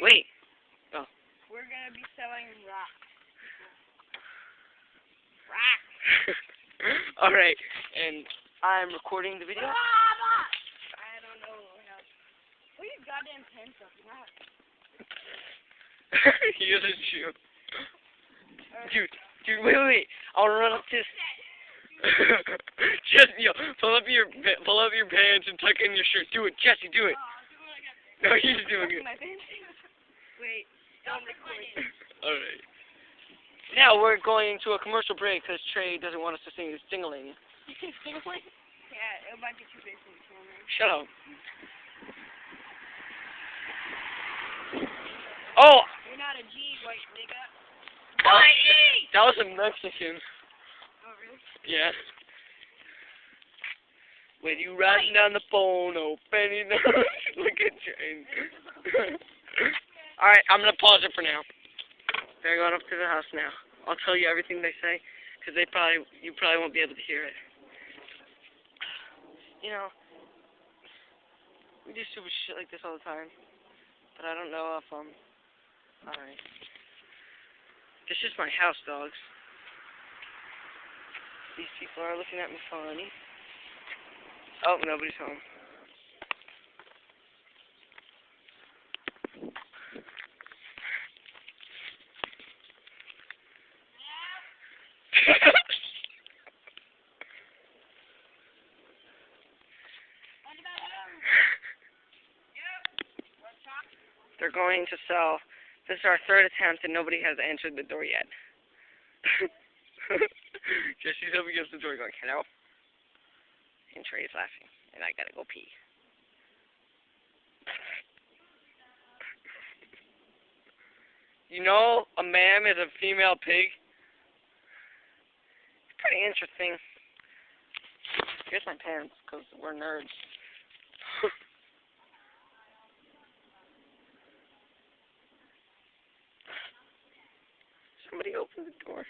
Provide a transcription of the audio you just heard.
Wait. Oh. We're gonna be selling rocks. Rocks. Alright, and I'm recording the video. I don't know how. Put your goddamn pants up. Not. He doesn't shoot. Dude, wait. I'll run up to. Just pull up your pants and tuck in your shirt. Do it, Jesse. Do it. No, he's doing it. Wait. Don't record it. All right. Now we're going to a commercial break because Trey doesn't want us to sing his sing-a-ling. Yeah, it might be too big for the camera. Shut up. Oh. You're not a G, white nigga. That was a Mexican. Oh, really? Yeah. When you riding down the phone, opening up, look at Jane. Alright, I'm gonna pause it for now. They're going up to the house now. I'll tell you everything they say, because you probably won't be able to hear it. You know, we do stupid shit like this all the time, but I don't know if alright. This is my house, dogs. These people are looking at me funny. Oh, nobody's home. They're going to sell. This is our third attempt, and nobody has answered the door yet. Jesse's up against the door going, hello? And Trey's laughing, and I gotta go pee. You know, a man is a female pig? It's pretty interesting. Here's my pants, because we're nerds. Somebody open the door.